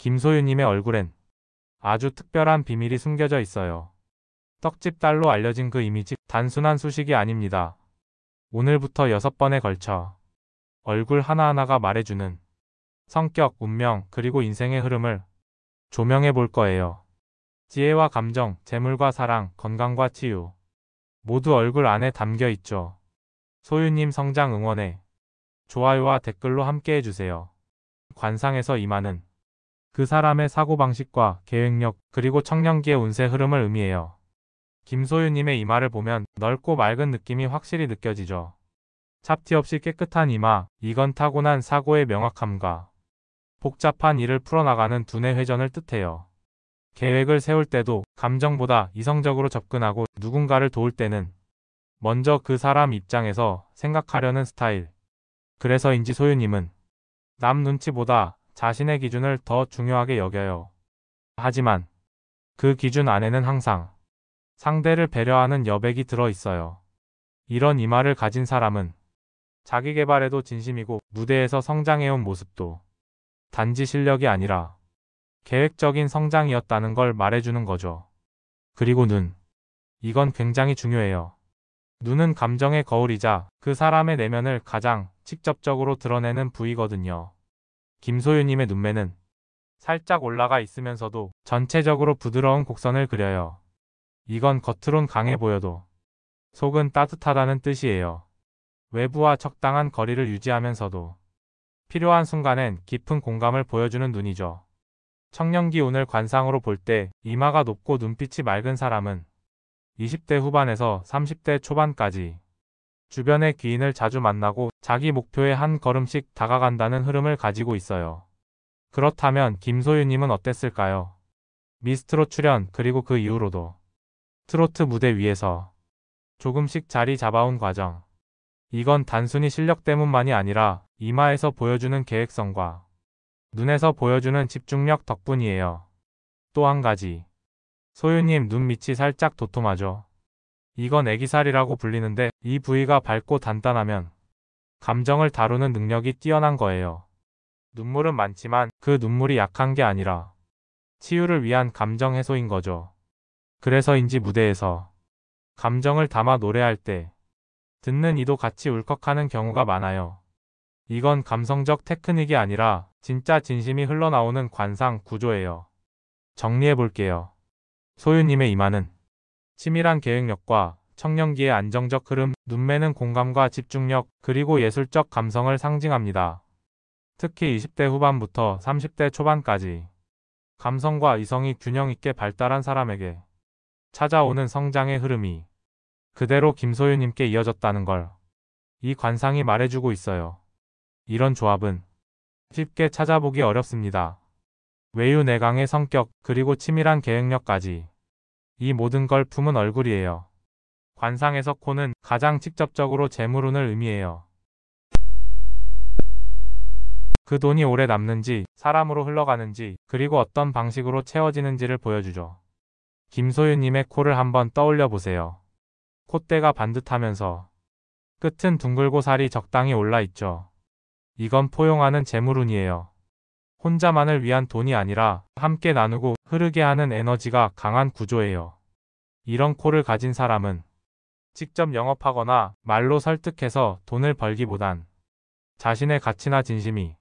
김소유님의 얼굴엔 아주 특별한 비밀이 숨겨져 있어요. 떡집 딸로 알려진 그 이미지 단순한 수식이 아닙니다. 오늘부터 6번에 걸쳐 얼굴 하나하나가 말해주는 성격, 운명, 그리고 인생의 흐름을 조명해 볼 거예요. 지혜와 감정, 재물과 사랑, 건강과 치유 모두 얼굴 안에 담겨 있죠. 소유님 성장 응원해 좋아요와 댓글로 함께 해주세요. 관상에서 임하는 그 사람의 사고방식과 계획력 그리고 청년기의 운세 흐름을 의미해요. 김소유님의 이마를 보면 넓고 맑은 느낌이 확실히 느껴지죠. 잡티 없이 깨끗한 이마, 이건 타고난 사고의 명확함과 복잡한 일을 풀어나가는 두뇌 회전을 뜻해요. 계획을 세울 때도 감정보다 이성적으로 접근하고 누군가를 도울 때는 먼저 그 사람 입장에서 생각하려는 스타일. 그래서인지 소유님은 남 눈치보다 자신의 기준을 더 중요하게 여겨요. 하지만 그 기준 안에는 항상 상대를 배려하는 여백이 들어 있어요. 이런 이마를 가진 사람은 자기 개발에도 진심이고 무대에서 성장해온 모습도 단지 실력이 아니라 계획적인 성장이었다는 걸 말해주는 거죠. 그리고 눈. 이건 굉장히 중요해요. 눈은 감정의 거울이자 그 사람의 내면을 가장 직접적으로 드러내는 부위거든요. 김소유님의 눈매는 살짝 올라가 있으면서도 전체적으로 부드러운 곡선을 그려요. 이건 겉으론 강해 보여도 속은 따뜻하다는 뜻이에요. 외부와 적당한 거리를 유지하면서도 필요한 순간엔 깊은 공감을 보여주는 눈이죠. 청년기 운을 관상으로 볼 때 이마가 높고 눈빛이 맑은 사람은 20대 후반에서 30대 초반까지 주변의 귀인을 자주 만나고 자기 목표에 한 걸음씩 다가간다는 흐름을 가지고 있어요. 그렇다면 김소유님은 어땠을까요? 미스트롯 출연 그리고 그 이후로도 트로트 무대 위에서 조금씩 자리 잡아온 과정. 이건 단순히 실력 때문만이 아니라 이마에서 보여주는 계획성과 눈에서 보여주는 집중력 덕분이에요. 또 한 가지. 소유님 눈 밑이 살짝 도톰하죠. 이건 애기살이라고 불리는데 이 부위가 밝고 단단하면 감정을 다루는 능력이 뛰어난 거예요. 눈물은 많지만 그 눈물이 약한 게 아니라 치유를 위한 감정 해소인 거죠. 그래서인지 무대에서 감정을 담아 노래할 때 듣는 이도 같이 울컥하는 경우가 많아요. 이건 감성적 테크닉이 아니라 진짜 진심이 흘러나오는 관상 구조예요. 정리해 볼게요. 소유님의 이마는 치밀한 계획력과 청년기의 안정적 흐름, 눈매는 공감과 집중력, 그리고 예술적 감성을 상징합니다. 특히 20대 후반부터 30대 초반까지 감성과 이성이 균형 있게 발달한 사람에게 찾아오는 성장의 흐름이 그대로 김소유님께 이어졌다는 걸 이 관상이 말해주고 있어요. 이런 조합은 쉽게 찾아보기 어렵습니다. 외유내강의 성격 그리고 치밀한 계획력까지 이 모든 걸 품은 얼굴이에요. 관상에서 코는 가장 직접적으로 재물운을 의미해요. 그 돈이 오래 남는지, 사람으로 흘러가는지, 그리고 어떤 방식으로 채워지는지를 보여주죠. 김소유님의 코를 한번 떠올려 보세요. 콧대가 반듯하면서 끝은 둥글고 살이 적당히 올라 있죠. 이건 포용하는 재물운이에요. 혼자만을 위한 돈이 아니라 함께 나누고 흐르게 하는 에너지가 강한 구조예요. 이런 코를 가진 사람은 직접 영업하거나 말로 설득해서 돈을 벌기보단 자신의 가치나 진심이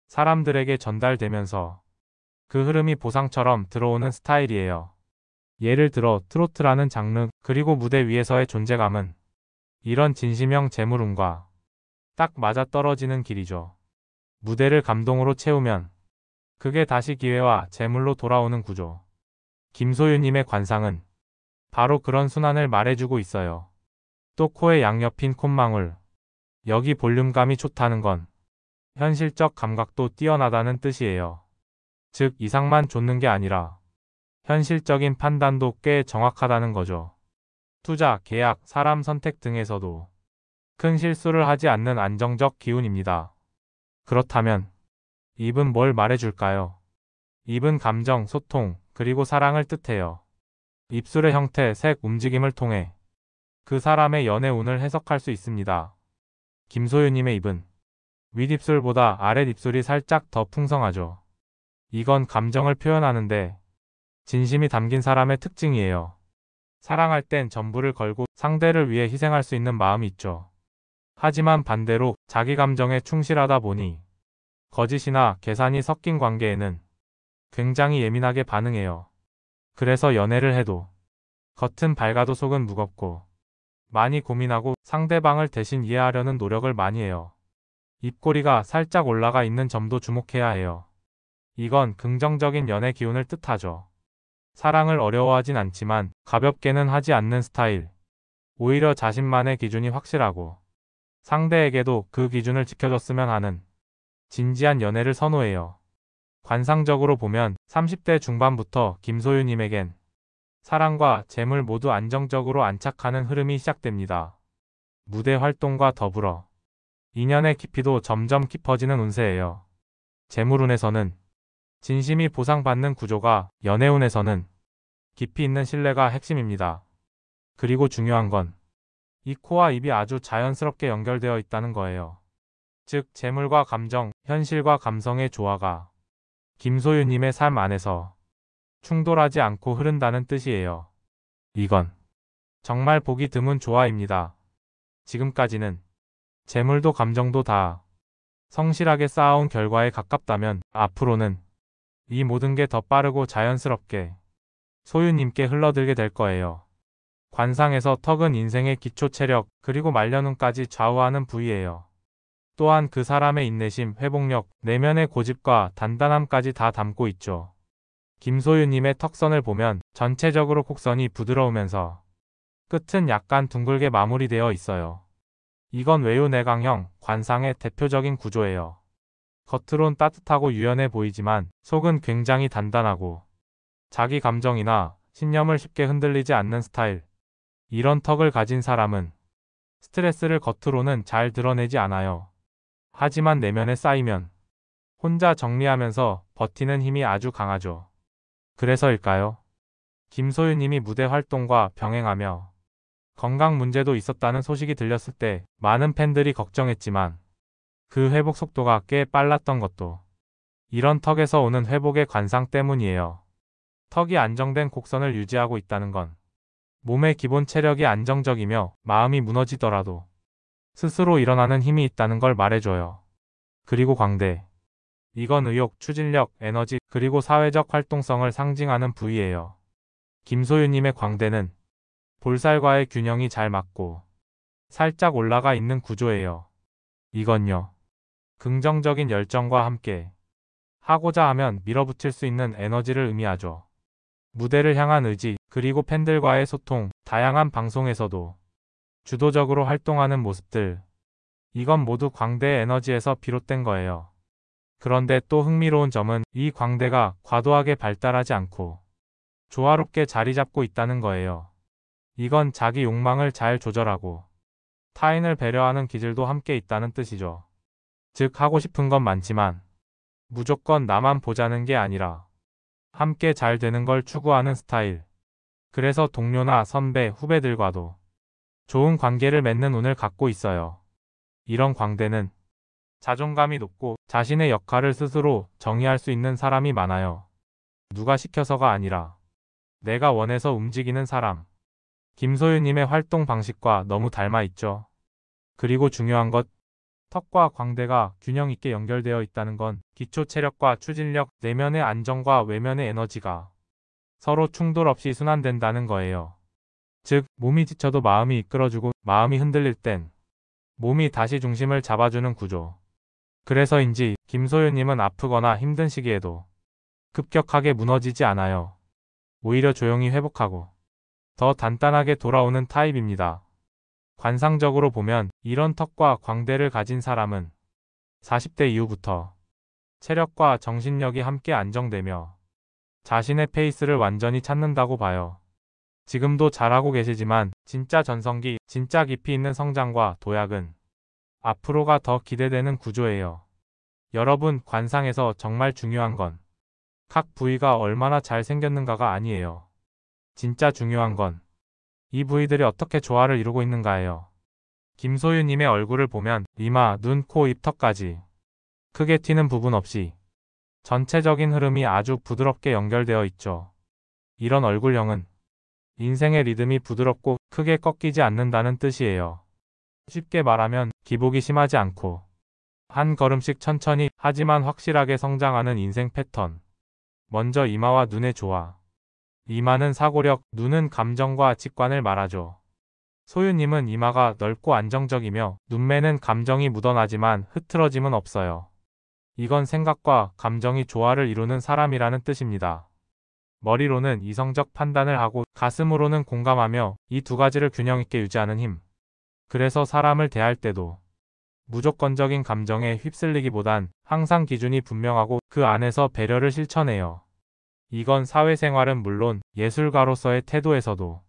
사람들에게 전달되면서 그 흐름이 보상처럼 들어오는 스타일이에요. 예를 들어 트로트라는 장르 그리고 무대 위에서의 존재감은 이런 진심형 재물운과 딱 맞아떨어지는 길이죠. 무대를 감동으로 채우면 그게 다시 기회와 재물로 돌아오는 구조. 김소유님의 관상은 바로 그런 순환을 말해주고 있어요. 또 코의 양옆인 콧망울. 여기 볼륨감이 좋다는 건 현실적 감각도 뛰어나다는 뜻이에요. 즉 이상만 좇는 게 아니라 현실적인 판단도 꽤 정확하다는 거죠. 투자, 계약, 사람 선택 등에서도 큰 실수를 하지 않는 안정적 기운입니다. 그렇다면 입은 뭘 말해줄까요? 입은 감정, 소통, 그리고 사랑을 뜻해요. 입술의 형태, 색, 움직임을 통해 그 사람의 연애 운을 해석할 수 있습니다. 김소유님의 입은 윗입술보다 아랫입술이 살짝 더 풍성하죠. 이건 감정을 표현하는데 진심이 담긴 사람의 특징이에요. 사랑할 땐 전부를 걸고 상대를 위해 희생할 수 있는 마음이 있죠. 하지만 반대로 자기 감정에 충실하다 보니 거짓이나 계산이 섞인 관계에는 굉장히 예민하게 반응해요. 그래서 연애를 해도 겉은 밝아도 속은 무겁고 많이 고민하고 상대방을 대신 이해하려는 노력을 많이 해요. 입꼬리가 살짝 올라가 있는 점도 주목해야 해요. 이건 긍정적인 연애 기운을 뜻하죠. 사랑을 어려워하진 않지만 가볍게는 하지 않는 스타일. 오히려 자신만의 기준이 확실하고 상대에게도 그 기준을 지켜줬으면 하는 진지한 연애를 선호해요. 관상적으로 보면 30대 중반부터 김소유님에겐 사랑과 재물 모두 안정적으로 안착하는 흐름이 시작됩니다. 무대 활동과 더불어 인연의 깊이도 점점 깊어지는 운세예요. 재물운에서는 진심이 보상받는 구조가, 연애운에서는 깊이 있는 신뢰가 핵심입니다. 그리고 중요한 건 이 코와 입이 아주 자연스럽게 연결되어 있다는 거예요. 즉, 재물과 감정, 현실과 감성의 조화가 김소유님의 삶 안에서 충돌하지 않고 흐른다는 뜻이에요. 이건 정말 보기 드문 조화입니다. 지금까지는 재물도 감정도 다 성실하게 쌓아온 결과에 가깝다면 앞으로는 이 모든 게 더 빠르고 자연스럽게 소유님께 흘러들게 될 거예요. 관상에서 턱은 인생의 기초 체력 그리고 말년운까지 좌우하는 부위예요. 또한 그 사람의 인내심, 회복력, 내면의 고집과 단단함까지 다 담고 있죠. 김소유님의 턱선을 보면 전체적으로 곡선이 부드러우면서 끝은 약간 둥글게 마무리되어 있어요. 이건 외유내강형, 관상의 대표적인 구조예요. 겉으론 따뜻하고 유연해 보이지만 속은 굉장히 단단하고 자기 감정이나 신념을 쉽게 흔들리지 않는 스타일. 이런 턱을 가진 사람은 스트레스를 겉으로는 잘 드러내지 않아요. 하지만 내면에 쌓이면 혼자 정리하면서 버티는 힘이 아주 강하죠. 그래서일까요? 김소유님이 무대 활동과 병행하며 건강 문제도 있었다는 소식이 들렸을 때 많은 팬들이 걱정했지만 그 회복 속도가 꽤 빨랐던 것도 이런 턱에서 오는 회복의 관상 때문이에요. 턱이 안정된 곡선을 유지하고 있다는 건 몸의 기본 체력이 안정적이며 마음이 무너지더라도 스스로 일어나는 힘이 있다는 걸 말해줘요. 그리고 광대. 이건 의욕, 추진력, 에너지, 그리고 사회적 활동성을 상징하는 부위예요. 김소유님의 광대는 볼살과의 균형이 잘 맞고 살짝 올라가 있는 구조예요. 이건요, 긍정적인 열정과 함께 하고자 하면 밀어붙일 수 있는 에너지를 의미하죠. 무대를 향한 의지, 그리고 팬들과의 소통, 다양한 방송에서도 주도적으로 활동하는 모습들. 이건 모두 광대의 에너지에서 비롯된 거예요. 그런데 또 흥미로운 점은 이 광대가 과도하게 발달하지 않고 조화롭게 자리 잡고 있다는 거예요. 이건 자기 욕망을 잘 조절하고 타인을 배려하는 기질도 함께 있다는 뜻이죠. 즉, 하고 싶은 건 많지만 무조건 나만 보자는 게 아니라 함께 잘 되는 걸 추구하는 스타일. 그래서 동료나 선배, 후배들과도 좋은 관계를 맺는 운을 갖고 있어요. 이런 광대는 자존감이 높고 자신의 역할을 스스로 정의할 수 있는 사람이 많아요. 누가 시켜서가 아니라 내가 원해서 움직이는 사람. 김소유님의 활동 방식과 너무 닮아 있죠. 그리고 중요한 것, 턱과 광대가 균형 있게 연결되어 있다는 건 기초 체력과 추진력, 내면의 안정과 외면의 에너지가 서로 충돌 없이 순환된다는 거예요. 즉, 몸이 지쳐도 마음이 이끌어주고 마음이 흔들릴 땐 몸이 다시 중심을 잡아주는 구조. 그래서인지 김소유님은 아프거나 힘든 시기에도 급격하게 무너지지 않아요. 오히려 조용히 회복하고 더 단단하게 돌아오는 타입입니다. 관상적으로 보면 이런 턱과 광대를 가진 사람은 40대 이후부터 체력과 정신력이 함께 안정되며 자신의 페이스를 완전히 찾는다고 봐요. 지금도 잘하고 계시지만 진짜 전성기, 진짜 깊이 있는 성장과 도약은 앞으로가 더 기대되는 구조예요. 여러분, 관상에서 정말 중요한 건 각 부위가 얼마나 잘 생겼는가가 아니에요. 진짜 중요한 건 이 부위들이 어떻게 조화를 이루고 있는가예요. 김소유님의 얼굴을 보면 이마, 눈, 코, 입, 턱까지 크게 튀는 부분 없이 전체적인 흐름이 아주 부드럽게 연결되어 있죠. 이런 얼굴형은 인생의 리듬이 부드럽고 크게 꺾이지 않는다는 뜻이에요. 쉽게 말하면 기복이 심하지 않고 한 걸음씩 천천히 하지만 확실하게 성장하는 인생 패턴. 먼저 이마와 눈의 조화. 이마는 사고력, 눈은 감정과 직관을 말하죠. 소유님은 이마가 넓고 안정적이며 눈매는 감정이 묻어나지만 흐트러짐은 없어요. 이건 생각과 감정이 조화를 이루는 사람이라는 뜻입니다. 머리로는 이성적 판단을 하고 가슴으로는 공감하며 이 두 가지를 균형 있게 유지하는 힘. 그래서 사람을 대할 때도 무조건적인 감정에 휩쓸리기보단 항상 기준이 분명하고 그 안에서 배려를 실천해요. 이건 사회생활은 물론 예술가로서의 태도에서도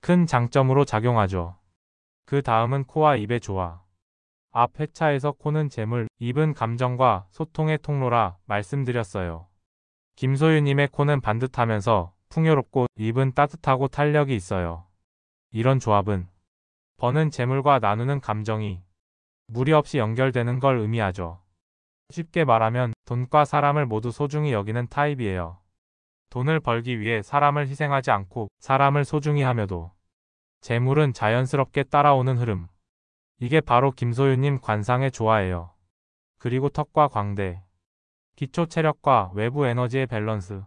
큰 장점으로 작용하죠. 그 다음은 코와 입의 조화. 앞 회차에서 코는 재물, 입은 감정과 소통의 통로라 말씀드렸어요. 김소유님의 코는 반듯하면서 풍요롭고 입은 따뜻하고 탄력이 있어요. 이런 조합은 버는 재물과 나누는 감정이 무리 없이 연결되는 걸 의미하죠. 쉽게 말하면 돈과 사람을 모두 소중히 여기는 타입이에요. 돈을 벌기 위해 사람을 희생하지 않고 사람을 소중히 하며도 재물은 자연스럽게 따라오는 흐름. 이게 바로 김소유님 관상의 조화예요. 그리고 턱과 광대, 기초 체력과 외부 에너지의 밸런스.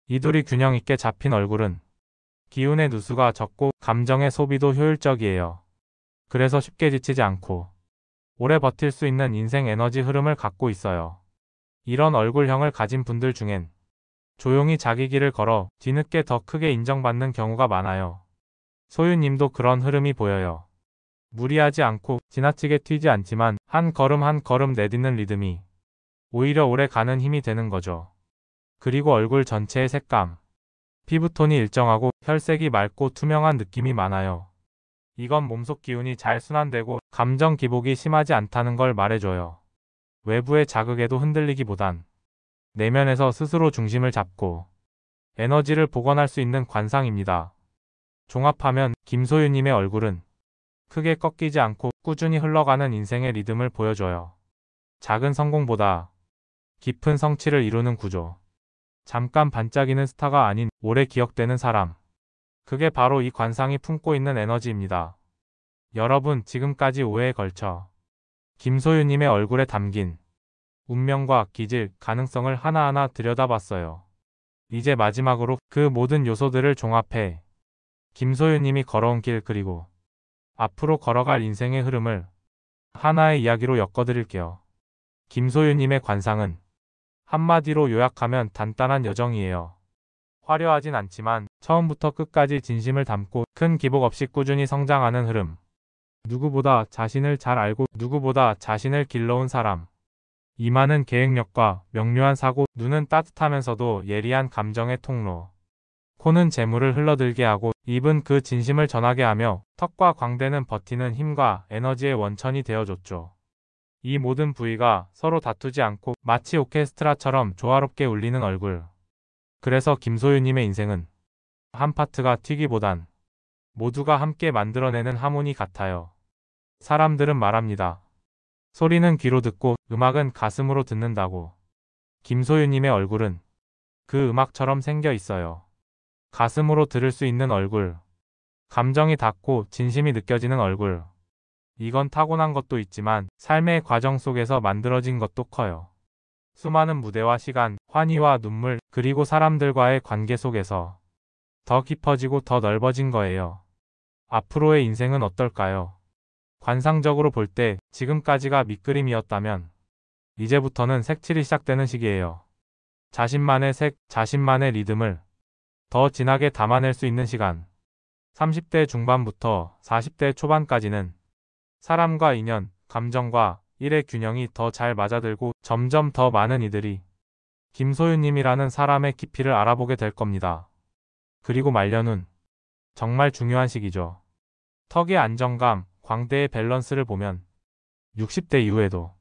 이 둘이 균형 있게 잡힌 얼굴은 기운의 누수가 적고 감정의 소비도 효율적이에요. 그래서 쉽게 지치지 않고 오래 버틸 수 있는 인생 에너지 흐름을 갖고 있어요. 이런 얼굴형을 가진 분들 중엔 조용히 자기 길을 걸어 뒤늦게 더 크게 인정받는 경우가 많아요. 소유님도 그런 흐름이 보여요. 무리하지 않고 지나치게 튀지 않지만 한 걸음 한 걸음 내딛는 리듬이 오히려 오래 가는 힘이 되는 거죠. 그리고 얼굴 전체의 색감. 피부톤이 일정하고 혈색이 맑고 투명한 느낌이 많아요. 이건 몸속 기운이 잘 순환되고 감정 기복이 심하지 않다는 걸 말해줘요. 외부의 자극에도 흔들리기보단 내면에서 스스로 중심을 잡고 에너지를 복원할 수 있는 관상입니다. 종합하면 김소유님의 얼굴은 크게 꺾이지 않고 꾸준히 흘러가는 인생의 리듬을 보여줘요. 작은 성공보다 깊은 성취를 이루는 구조. 잠깐 반짝이는 스타가 아닌 오래 기억되는 사람. 그게 바로 이 관상이 품고 있는 에너지입니다. 여러분, 지금까지 5회에 걸쳐 김소유님의 얼굴에 담긴 운명과 기질, 가능성을 하나하나 들여다봤어요. 이제 마지막으로 그 모든 요소들을 종합해 김소유님이 걸어온 길 그리고 앞으로 걸어갈 인생의 흐름을 하나의 이야기로 엮어드릴게요. 김소유님의 관상은 한마디로 요약하면 단단한 여정이에요. 화려하진 않지만 처음부터 끝까지 진심을 담고 큰 기복 없이 꾸준히 성장하는 흐름. 누구보다 자신을 잘 알고 누구보다 자신을 길러온 사람. 이마는 계획력과 명료한 사고, 눈은 따뜻하면서도 예리한 감정의 통로. 코는 재물을 흘러들게 하고 입은 그 진심을 전하게 하며 턱과 광대는 버티는 힘과 에너지의 원천이 되어줬죠. 이 모든 부위가 서로 다투지 않고 마치 오케스트라처럼 조화롭게 울리는 얼굴. 그래서 김소유님의 인생은 한 파트가 튀기보단 모두가 함께 만들어내는 하모니 같아요. 사람들은 말합니다. 소리는 귀로 듣고 음악은 가슴으로 듣는다고. 김소유님의 얼굴은 그 음악처럼 생겨 있어요. 가슴으로 들을 수 있는 얼굴. 감정이 닿고 진심이 느껴지는 얼굴. 이건 타고난 것도 있지만 삶의 과정 속에서 만들어진 것도 커요. 수많은 무대와 시간, 환희와 눈물, 그리고 사람들과의 관계 속에서 더 깊어지고 더 넓어진 거예요. 앞으로의 인생은 어떨까요? 관상적으로 볼 때 지금까지가 밑그림이었다면 이제부터는 색칠이 시작되는 시기예요. 자신만의 색, 자신만의 리듬을 더 진하게 담아낼 수 있는 시간. 30대 중반부터 40대 초반까지는 사람과 인연, 감정과 일의 균형이 더 잘 맞아들고 점점 더 많은 이들이 김소유님이라는 사람의 깊이를 알아보게 될 겁니다. 그리고 말년은 정말 중요한 시기죠. 턱의 안정감, 광대의 밸런스를 보면 60대 이후에도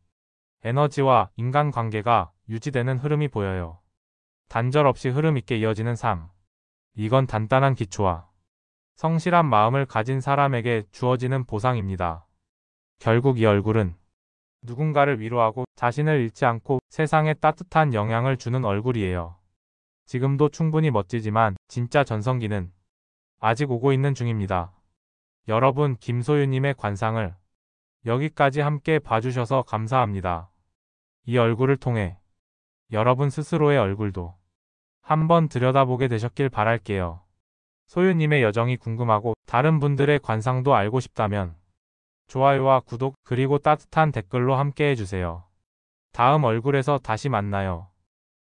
에너지와 인간관계가 유지되는 흐름이 보여요. 단절 없이 흐름 있게 이어지는 삶. 이건 단단한 기초와 성실한 마음을 가진 사람에게 주어지는 보상입니다. 결국 이 얼굴은 누군가를 위로하고 자신을 잃지 않고 세상에 따뜻한 영향을 주는 얼굴이에요. 지금도 충분히 멋지지만 진짜 전성기는 아직 오고 있는 중입니다. 여러분, 김소유님의 관상을 여기까지 함께 봐주셔서 감사합니다. 이 얼굴을 통해 여러분 스스로의 얼굴도 한번 들여다보게 되셨길 바랄게요. 소유님의 여정이 궁금하고 다른 분들의 관상도 알고 싶다면 좋아요와 구독 그리고 따뜻한 댓글로 함께 해주세요. 다음 얼굴에서 다시 만나요.